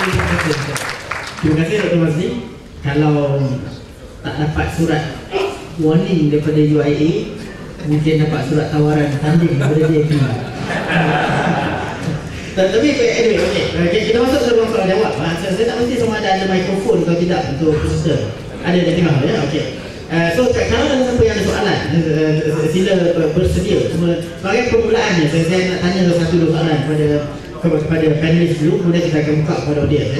Terima kasih Dr. Mazli. Kalau tak dapat surat warning daripada UIA, mungkin dapat surat tawaran tanding daripada DAP. Tapi anyway, okay. Kita masuk ke ruang soalan jawab. Saya tak mesti sama ada mikrofon atau tidak untuk peserta. Ada di tengah ya, okey. So kalau ada siapa yang ada soalan, sila bersedia. Sebagai permulaannya, saya nak tanya satu dua soalan kepada panelis dulu, kemudian kita akan buka kepada audiens.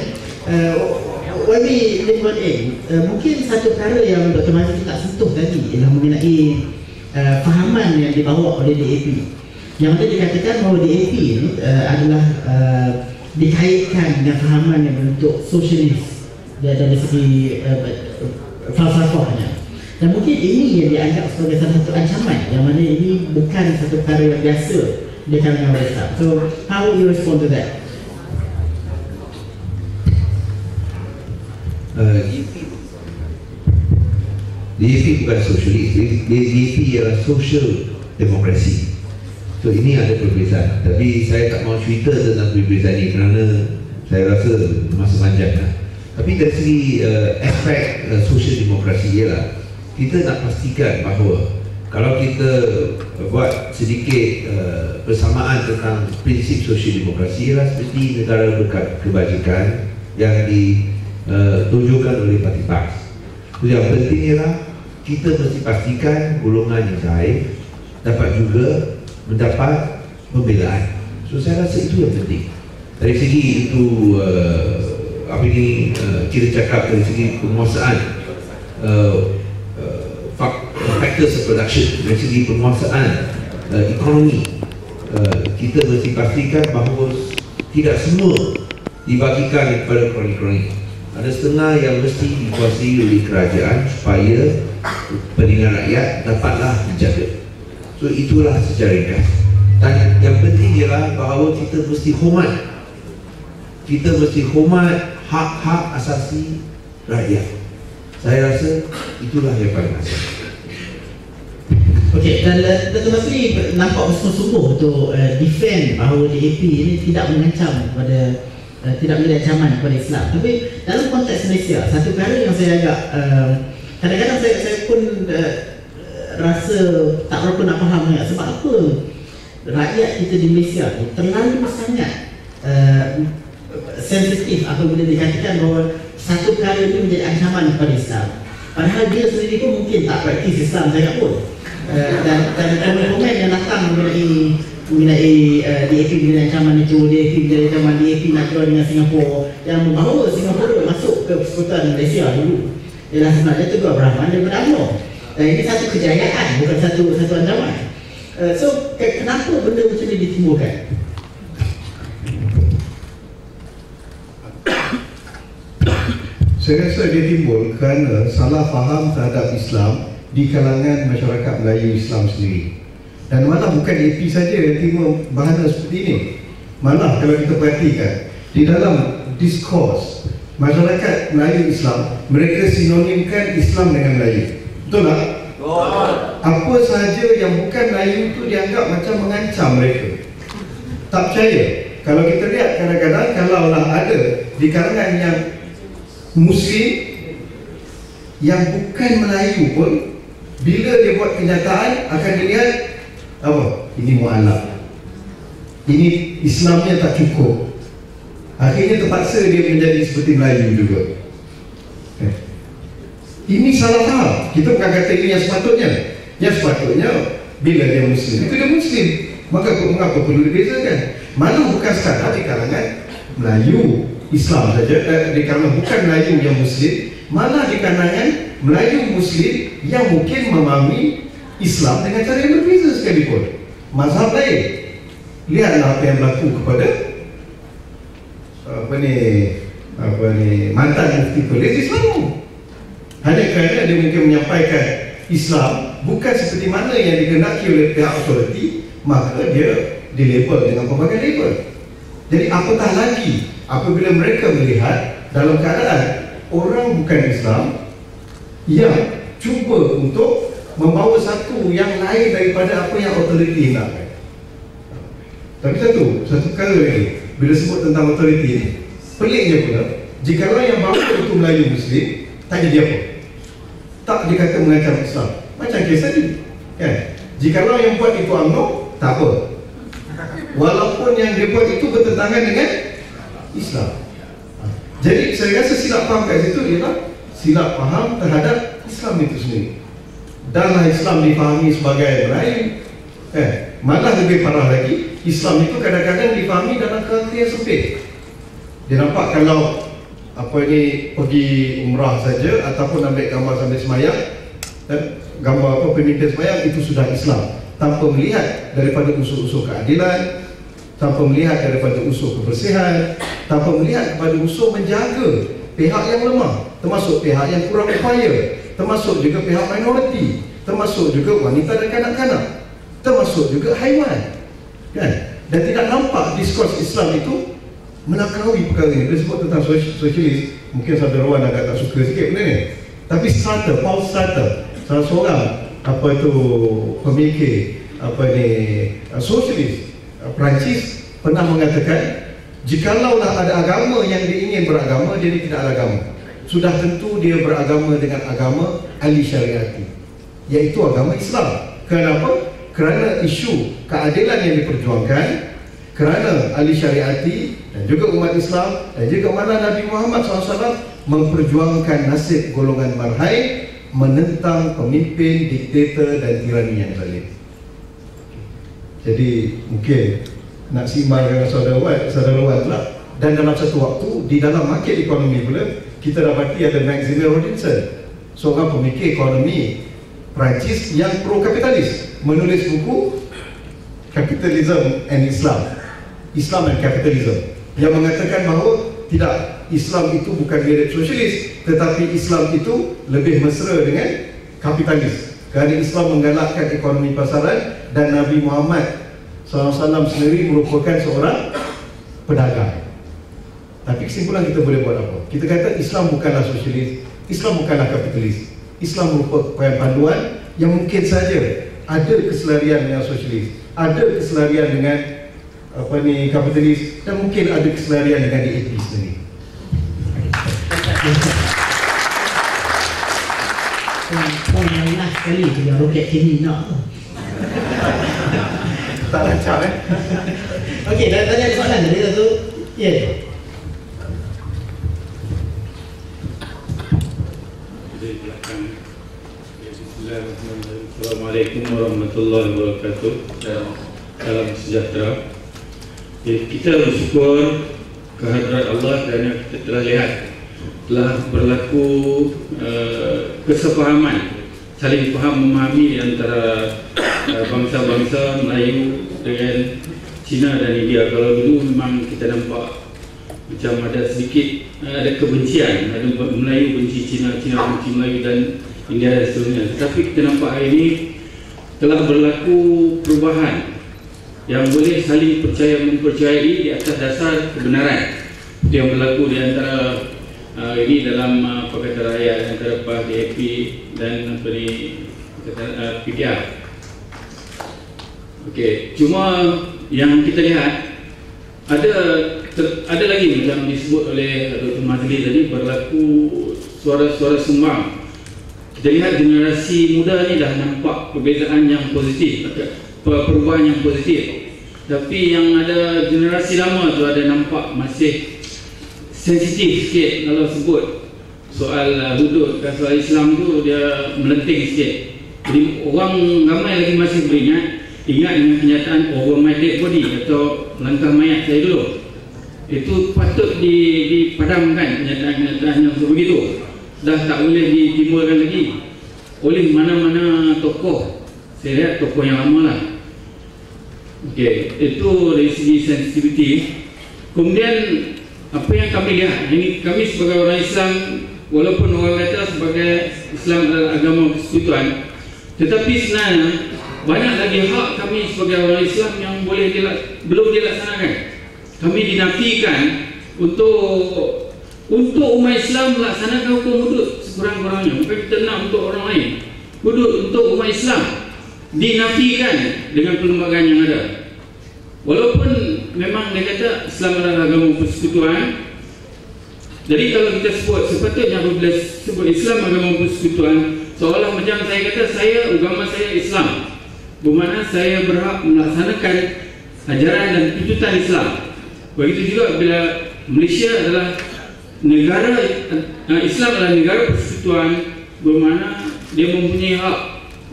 YB Lingkuan A, mungkin satu perkara yang Dr. Mazli tak sentuh tadi ialah mengenai fahaman yang dibawa oleh DAP. Yang ada dikatakan bahawa DAP ini adalah dikaitkan dengan fahaman yang bentuk sosialis dari segi falsafahnya. Dan mungkin ini yang dianggap sebagai salah satu ancaman, yang mana ini bukan satu perkara yang biasa di kalangan orang Islam. So, how will you respond to that? DAP bukan sosialis, DAP ialah social demokrasi. So ini ada perbezaan, tapi saya tak mau cerita tentang perbezaan ini kerana saya rasa masa panjang lah. Tapi dari segi aspek social demokrasi ialah kita nak pastikan bahawa kalau kita buat sedikit persamaan tentang prinsip social demokrasi ialah seperti negara berkebajikan yang ditunjukkan oleh parti PAS. So, yang penting ialah kita mesti pastikan golongan yang baik dapat juga mendapat pembelaan. So saya rasa itu yang penting. Dari segi itu kita cakap dari segi penguasaan factors of production, dari segi penguasaan ekonomi, kita mesti pastikan bahawa tidak semua dibagikan kepada kroni-kroni. Ada setengah yang mesti dikuasai oleh kerajaan supaya kepentingan rakyat dapatlah dijaga. So itulah secara ringkas. Dan yang penting ialah bahawa kita mesti hormat. Kita mesti hormat hak-hak asasi rakyat. Saya rasa itulah yang paling asal. Okey, dan Dr. Mazli nampak bersungguh-sungguh untuk defend bahawa DAP ini tidak mengancam kepada tidak menjadi ancaman kepada Islam. Tapi dalam konteks Malaysia, satu perkara yang saya agak kadang-kadang saya pun rasa tak berapa nak faham sangat. Sebab apa rakyat kita di Malaysia ni terlalu sangat sensitif apabila dikatakan bahawa satu perkara itu menjadi ancaman kepada Islam, padahal dia sendiri pun mungkin tak praktis Islam sangat pun. Dan komen-komen yang datang mengenai DAP menjadi ancaman itu, DAP menjadi ancaman, DAP nak keluar dengan Singapura, yang membawa Singapura masuk ke persekutuan Malaysia dulu, ialah sebenarnya tegur Abraham daripada Allah. Ini satu kejayaan, bukan satu ancaman. So, kenapa benda macam ini ditimbulkan? Saya rasa dia timbul kerana salah faham terhadap Islam di kalangan masyarakat Melayu Islam sendiri. Dan malah bukan DAP saja yang timbul bahana seperti ini. Malah kalau kita perhatikan di dalam diskurs masyarakat Melayu Islam, mereka sinonimkan Islam dengan Melayu. Betul tak? Apa sahaja yang bukan Melayu itu dianggap macam mengancam mereka. Tak percaya. Kalau kita lihat kadang-kadang kalaulah ada di kalangan yang Muslim yang bukan Melayu pun, bila dia buat kenyataan akan dilihat apa? Ini mu'alaf, ini Islamnya tak cukup. Akhirnya terpaksa dia menjadi seperti Melayu juga. Ini salah faham. Kita bukan kata ini yang sepatutnya. Yang sepatutnya bila dia Muslim, itu dia Muslim. Maka mengapa perlu dibezakan? Malah bukan sekadar di kalangan Melayu Islam saja, di kalangan bukan Melayu yang Muslim, malah di kalangan Melayu Muslim yang mungkin memahami Islam dengan cara yang berbeza sekalipun, mazhab lain. Lihatlah apa yang berlaku kepada mantan mufti Perlis Islam. Hanya kerana dia mungkin menyampaikan Islam bukan seperti mana yang dikehendaki oleh pihak autoriti, maka dia dilabel dengan pelbagai label. Jadi apatah lagi apabila mereka melihat dalam keadaan orang bukan Islam yang cuba untuk membawa satu yang lain daripada apa yang autoriti nak. Tapi satu perkara lagi, bila sebut tentang autoriti ni, peliknya pula, jikalau yang bawa itu Melayu Muslim, tak jadi apa? Tak dikata mengancam Islam. Macam kes tadi, kan? Jikalau yang buat itu UMNO, tak apa. Walaupun yang dia buat itu bertentangan dengan Islam. Jadi saya rasa silap faham kat situ ialah silap faham terhadap Islam itu sendiri. Danlah Islam difahami sebagai Melayu, malah lebih parah lagi, Islam itu kadang-kadang difahami dalam kerangka yang sempit. Dia nampak kalau pergi umrah saja ataupun ambil gambar sambil semayang, gambar pemimpin semayang, itu sudah Islam, tanpa melihat daripada unsur-unsur keadilan, tanpa melihat daripada unsur kebersihan, tanpa melihat kepada unsur menjaga pihak yang lemah, termasuk pihak yang kurang upaya, termasuk juga pihak minoriti, termasuk juga wanita dan kanak-kanak, termasuk juga haiwan, kan? Dan tidak nampak diskurs Islam itu melangkaui perkara ini. Dia sebut tentang sosialis, mungkin saudara Wan agak tak suka sikit benda ni, tapi Paul Sartre, salah seorang pemikir sosialis Perancis, pernah mengatakan, jikalaulah ada agama yang dia ingin beragama, dia tidak ada agama, sudah tentu dia beragama dengan agama ahli syariati, iaitu agama Islam. Kenapa? Kerana isu keadilan yang diperjuangkan, kerana ahli syariati dan juga umat Islam dan juga mana Nabi Muhammad SAW memperjuangkan nasib golongan marhai, menentang pemimpin, diktator dan tirani yang zalim. Jadi mungkin nak simbang dengan saudara Wan pula. Dan dalam satu waktu, di dalam market ekonomi pula, kita dapati ada Maxime Rodinson, seorang pemikir ekonomi Perancis yang pro-kapitalis, menulis buku Capitalism and Islam, Islam and Capitalism, yang mengatakan bahawa tidak, Islam itu bukan mirip sosialis, tetapi Islam itu lebih mesra dengan kapitalis, kerana Islam menggalakkan ekonomi pasaran dan Nabi Muhammad SAW sendiri merupakan seorang pedagang. Tapi kesimpulan kita boleh buat apa? Kita kata Islam bukanlah sosialis, Islam bukanlah kapitalis. Islam merupakan panduan yang mungkin saja ada keselarian dengan sosialis, ada keselarian dengan kapitalis, dan mungkin ada keselarian dengan DAP sendiri. Kau yang last kali tu yang roket kini nak tu. Tak lancar Okey, dah tanya soalan tadi tu. Ya. Assalamualaikum warahmatullahi wabarakatuh dan salam sejahtera. Kita bersyukur kehadirat Allah kerana kita telah lihat telah berlaku kesepahaman, saling faham memahami antara bangsa-bangsa Melayu dengan Cina dan India. Kalau dulu memang kita nampak macam ada sedikit ada kebencian, ada Melayu benci Cina, Cina benci Melayu dan India dan seterusnya. Tetapi kita nampak hari ini telah berlaku perubahan yang boleh saling mempercayai di atas dasar kebenaran yang berlaku di antara ini dalam Pakatan Rakyat antara PAS, DAP dan PKR. Okey, cuma yang kita lihat ada lagi macam disebut oleh Dr. Mazli tadi, berlaku suara-suara sumbang. Kita lihat generasi muda ni dah nampak perbezaan yang positif, perubahan yang positif. Tapi yang ada generasi lama tu ada nampak masih sensitif sikit kalau sebut soal hudud dan soal Islam tu, dia melenting sikit. Jadi orang ramai lagi masih ingat dengan kenyataan over my dead body atau langkah mayat saya dulu. Itu patut dipadamkan kenyataan-kenyataan yang begitu. Dah tak boleh ditimbulkan lagi oleh mana-mana tokoh. Saya lihat tokoh yang lama lah. Okey, itu dari segi sensitivity. Kemudian apa yang kami lihat, ini kami sebagai orang Islam, walaupun orang kata sebagai Islam adalah agama persekutuan, tetapi sebenarnya banyak lagi hak kami sebagai orang Islam yang belum dilaksanakan. Kami dinafikan untuk umat Islam melaksanakan hukum hudud sekurang-kurangnya. Bukan kita nak untuk orang lain. Hudud untuk umat Islam dinafikan dengan perlembagaan yang ada. Walaupun memang dia kata Islam adalah agama persekutuan, Jadi kalau kita sebut, sepatutnya apabila sebut Islam agama persekutuan, seolah macam saya kata saya agama saya Islam, bermakna saya berhak melaksanakan ajaran dan tuntutan Islam. Begitu juga bila Malaysia adalah negara Islam adalah negara persekutuan, bermakna dia mempunyai hak,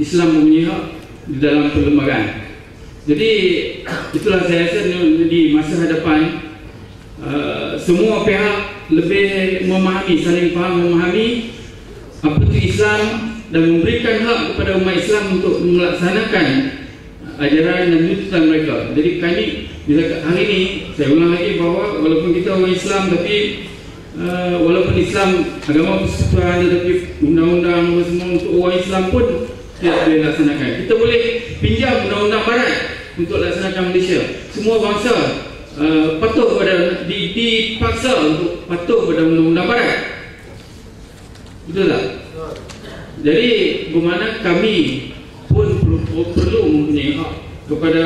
Islam mempunyai hak di dalam perlembagaan. Jadi itulah saya rasa di masa hadapan semua pihak lebih memahami, saling faham memahami apa itu Islam dan memberikan hak kepada umat Islam untuk melaksanakan ajaran dan tuntutan mereka. Jadi kami bila hari ini saya ulang lagi bahawa walaupun kita orang Islam, tapi walaupun Islam agama persekutuan, tetapi undang-undang semua untuk orang Islam pun tidak boleh laksanakan. Kita boleh pinjam undang-undang barat untuk laksanakan Malaysia. Semua bangsa patuh pada dipaksa untuk patuh pada undang-undang barat. Betul tak? Jadi bermakna kami pun perlu mempunyai hak kepada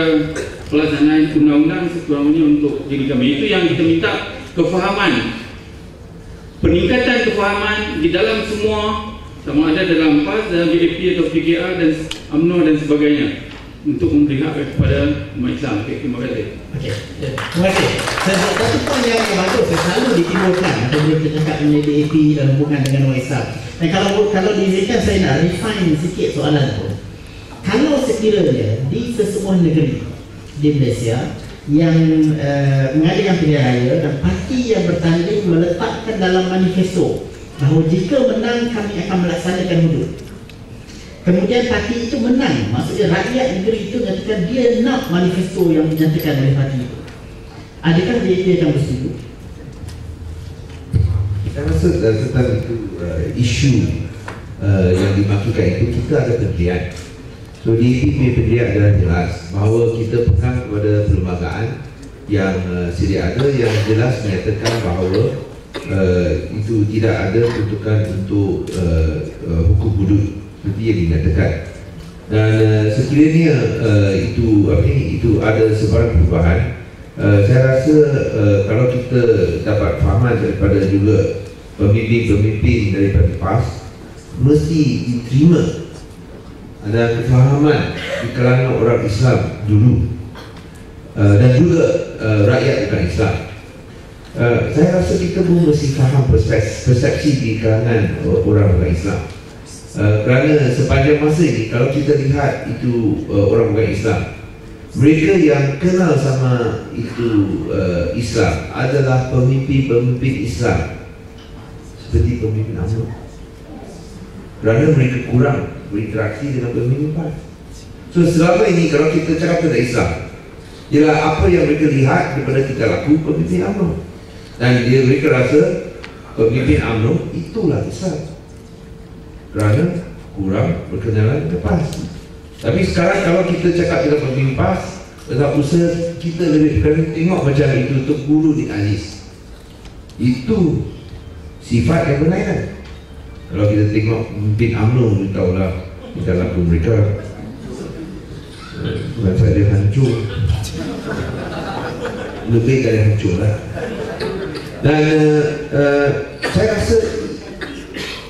pelaksanaan undang-undang sekurang-kurangnya untuk diri kami. Itu yang kita minta, kefahaman, peningkatan kefahaman di dalam semua, sama ada dalam PAS, dalam JAP atau PKR dan UMNO dan sebagainya, untuk memberi hak kepada umat Islam. Okay, terima kasih. Okey, terima kasih. Satu poin yang bagus selalu ditimbulkan apabila kita cakap mengenai DAP dan hubungan dengan orang Islam. Dan kalau diizinkan saya nak refine sikit soalan tu. Kalau sekiranya di sesebuah negeri di Malaysia yang mengadakan pilihan raya dan parti yang bertanding meletakkan dalam manifesto bahawa jika menang kami akan melaksanakan hudud. Kemudian parti itu menang, maksudnya rakyat negeri itu mengatakan dia nak manifesto yang dinyatakan oleh parti itu. Adakah dia akan bersetuju? Saya rasa tentang itu isu yang dimaksudkan itu kita ada pendirian. So DAP punya pendirian adalah jelas bahawa kita pegang kepada perlembagaan yang sedia ada, yang jelas menyatakan bahawa itu tidak ada peruntukan untuk hukum hudud seperti yang dinyatakan. Dan sekiranya itu ada sebarang perubahan, saya rasa kalau kita dapat fahaman daripada juga pemimpin-pemimpin daripada PAS, mesti diterima ada kefahaman di kalangan orang Islam dulu dan juga rakyat bukan Islam. Saya rasa kita pun mesti faham persepsi di kalangan orang bukan Islam. Kerana sepanjang masa ini kalau kita lihat itu orang bukan Islam, mereka yang kenal sama itu Islam adalah pemimpin-pemimpin Islam seperti pemimpin UMNO, kerana mereka kurang berinteraksi dengan pemimpin PAS. So selama ini kalau kita cakap tentang Islam, ialah apa yang mereka lihat daripada kita laku pemimpin UMNO, dan mereka rasa pemimpin UMNO itulah Islam kerana kurang berkenalan dengan PAS. Tapi sekarang kalau kita cakap tentang pemimpin PAS, tetap usaha kita lebih kena tengok macam itu terguru di alis. Itu sifat yang berlainan. Kalau kita tengok pemimpin UMNO, kita tahulah kita laku mereka bukan saja hancur, lebih dari hancur lah. Dan saya rasa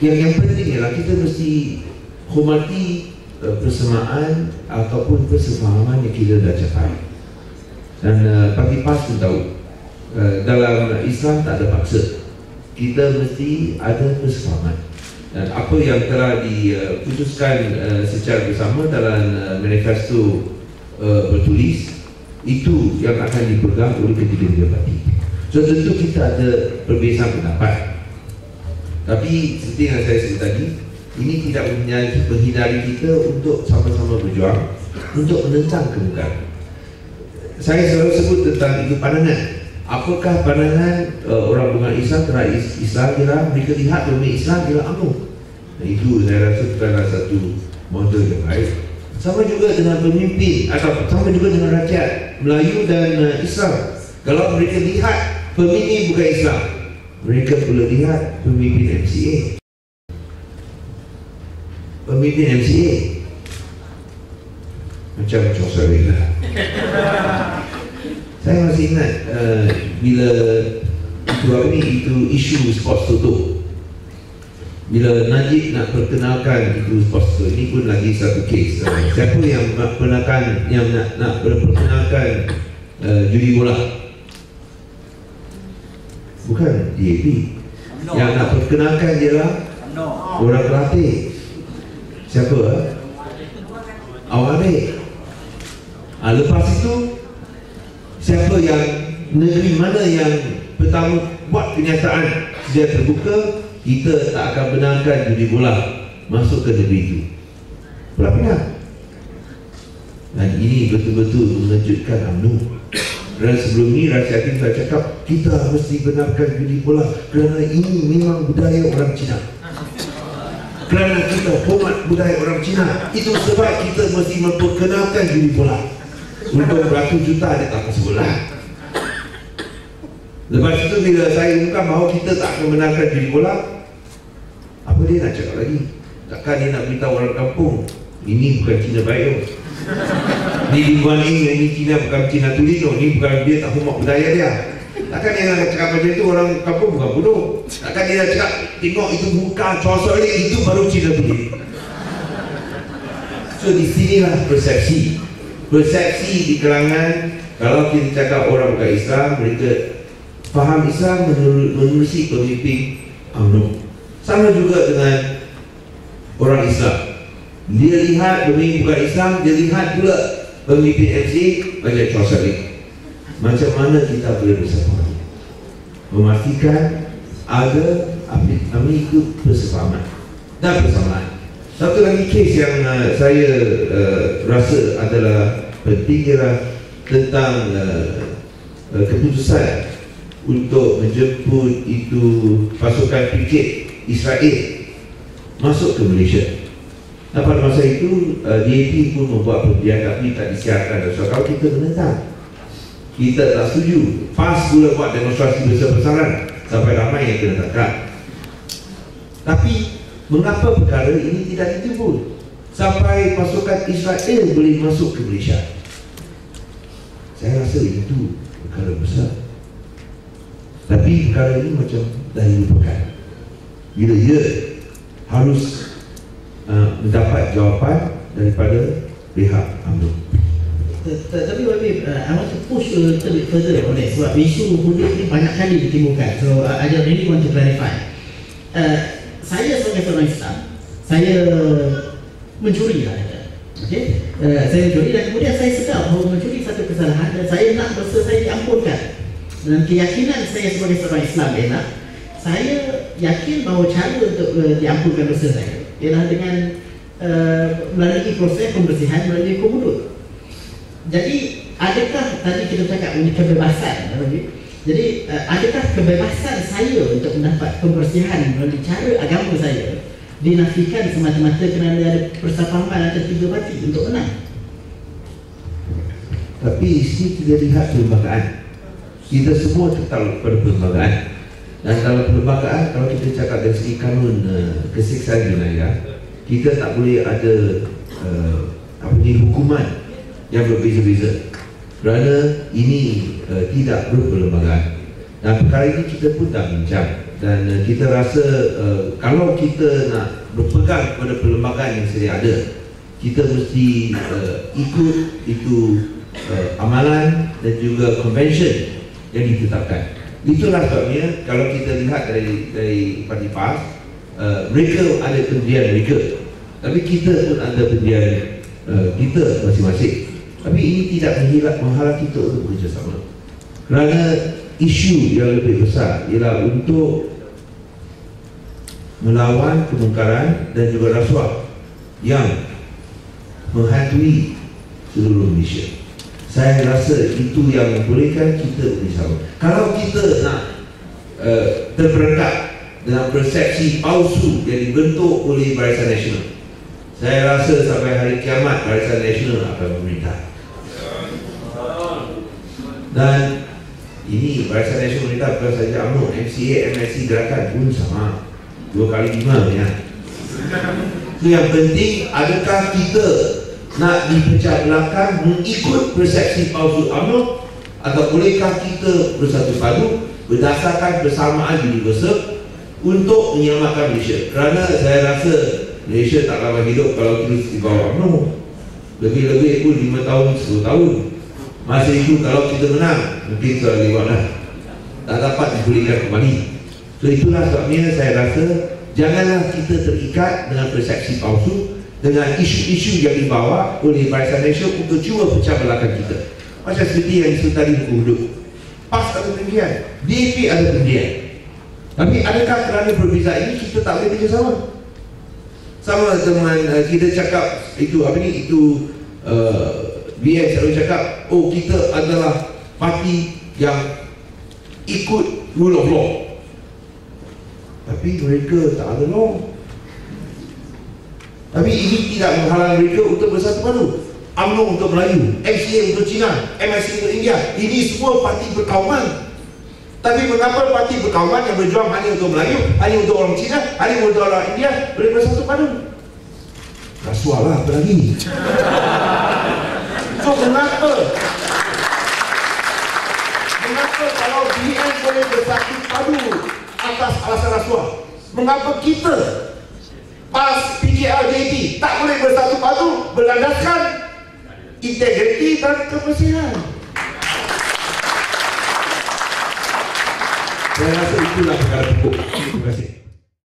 yang penting ialah kita mesti hormati persamaan ataupun persefahaman yang kita dah capai. Dan parti PAS pun tahu dalam Islam tak ada paksa, kita mesti ada persefahaman. Dan apa yang telah diputuskan secara bersama dalam manifesto bertulis, itu yang akan dipegang oleh ketiga-tiga parti. So tentu kita ada perbezaan pendapat, tapi seperti yang saya sebut tadi, ini tidak menghindari kita untuk sama-sama berjuang untuk menentang kemungkaran. Saya selalu sebut tentang itu pandangan. Apakah pandangan orang bukan Islam terhadap Islam ialah mereka lihat pemimpin Islam ialah UMNO. Itu saya rasa bukanlah satu model yang baik. Sama juga dengan pemimpin atau sama juga dengan rakyat Melayu dan Islam. Kalau mereka lihat pemimpin bukan Islam, mereka perlu lihat pemimpin MCA. Pemimpin MCA macam saya lah. Saya masih ingat bila itu isu sports toto. Bila Najib nak perkenalkan itu sports toto, ini pun lagi satu kes. Siapa yang nak perkenalkan judi bola? Bukan DAP. Yang nak perkenalkan ialah orang pelatih. Siapa? Awak adik. Lepas itu, siapa yang negeri mana yang pertama buat kenyataan sedia terbuka, kita tak akan benarkan judi bola masuk ke negeri itu. Berapa? Dan ini betul-betul mengejutkan UMNO. Dan sebelum ni Rakyat Hakim saya cakap kita mesti benarkan judi bola kerana ini memang budaya orang Cina. Kerana kita hormat budaya orang Cina, itu sebab kita mesti memperkenalkan judi bola. Untuk beratus juta dia tak sebelah. Lepas itu bila saya ungkap bahawa kita tak akan benarkan judi bola, apa dia nak cakap lagi? Takkan dia nak beritahu orang kampung ini bukan Cina baik. Ni lingkungan ini Cina bukan Cina Tulino, ni bukan, dia tak hormat budaya dia. Takkan dia nak cakap macam itu, orang kampung bukan bodoh. Takkan dia nak cakap tengok itu bukan cosok itu baru Cina Tulino. So di sinilah persepsi di kalangan. Kalau kita cakap orang bukan Islam, mereka faham Islam menerusi pemimpin UMNO. Sama juga dengan orang Islam. Dia lihat pemimpin bukan Islam, dia lihat pula pemimpin MCA macam Chua Saleh. Macam mana kita boleh bersama? Memastikan ada ikut persefahaman dan persamaan. Satu lagi kes yang saya rasa adalah penting ialah tentang keputusan untuk menjemput itu pasukan piket Israel masuk ke Malaysia. Dan pada masa itu DAP pun membuat perhentian tapi tak disiarkan. So kalau kita menentang, kita tak setuju, PAS pula buat demonstrasi besar-besaran sampai ramai yang kena tangkap. Tapi mengapa perkara ini tidak dijemput sampai pasukan Israel boleh masuk ke Malaysia? Saya rasa itu perkara besar. Tapi perkara ini macam dah dilupakan. Bila ia harus mendapat jawapan daripada pihak UMNO. Tapi Habib, I want to push a little bit further on it. Sebab isu hudud ni banyak kali ditimbulkan. So I really want to clarify. Saya sebagai seorang Islam, saya mencuri lah. Okay? Saya mencuri dan kemudian saya sedar bahawa mencuri satu kesalahan dan saya nak dosa saya diampunkan. Dan keyakinan saya sebagai seorang Islam ialah saya yakin bahawa cara untuk diampunkan dosa saya ialah dengan melalui proses pembersihan melalui hukum hudud. Jadi adakah tadi kita cakap ini kebebasan, jadi adakah kebebasan saya untuk mendapat pembersihan melalui cara agama saya dinafikan semata-mata kerana ada persefahaman antara tiga parti untuk menang? Tapi sini kita lihat perlembagaan. Kita semua ketahui pada perlembagaan. Dan dalam perlembagaan, kalau kita cakap dari segi kanun kesiksaan jenayah, kita tak boleh ada hukuman yang berbeza-beza kerana ini tidak berperlembagaan. Dan perkara ini kita pun dah bincang dan kita rasa kalau kita nak berpegang pada perlembagaan yang sedia ada, kita mesti ikut itu amalan dan juga convention yang ditetapkan. Itulah sebabnya kalau kita lihat dari parti PAS, mereka ada pendirian mereka, tapi kita pun ada pendirian kita masing-masing. Tapi ini tidak menghalang kita untuk bekerjasama. Kerana isu yang lebih besar ialah untuk melawan kemungkaran dan juga rasuah yang menghantui seluruh Malaysia. Saya rasa itu yang membolehkan kita bersama. Kalau kita nak terperangkap dengan persepsi palsu yang dibentuk oleh Barisan Nasional, saya rasa sampai hari kiamat Barisan Nasional akan memerintah. Dan ini Barisan Nasional memerintah bukan saja UMNO, MCA, MSC, gerakan pun sama. 2 kali 5 ya. Itu yang penting, adakah kita nak dipecah belakang mengikut persepsi palsu UMNO atau bolehkah kita bersatu padu berdasarkan persamaan universal untuk menyelamatkan Malaysia. Kerana saya rasa Malaysia tak lama hidup kalau terus di bawah UMNO. Lebih-lebih pun 5 tahun, 10 tahun. Masa itu kalau kita menang, mungkin sudah lewat dah, tak dapat dipulihkan kembali. So itulah sebabnya saya rasa janganlah kita terikat dengan persepsi palsu, dengan isu-isu yang dibawa oleh Barisan Malaysia untuk cuba pecah belahkan kita. Macam seperti yang disebut tadi hukum hidup. PAS ada pendirian, DAP ada pendirian. Tapi adakah kerana perbezaan ini kita tak boleh bekerjasama? Sama dengan kita cakap itu apa ni, itu BN selalu cakap, oh kita adalah parti yang ikut rule of law. Tapi mereka tak ada law. Tapi ini tidak menghalang mereka untuk bersatu padu. UMNO untuk Melayu, MCA untuk Cina, MSC untuk India. Ini semua parti berkauman. Tapi mengapa parti berkauman yang berjuang hanya untuk Melayu, hanya untuk orang Cina, hanya untuk orang India boleh bersatu padu? Rasuah lah apa lagi? So mengapa kalau BN boleh bersatu padu atas alasan rasuah, mengapa kita PAS, PKR, DAP tak boleh bersatu padu berlandaskan integriti dan kebersihan? Saya rasa itulah perkara pokok. Terima kasih.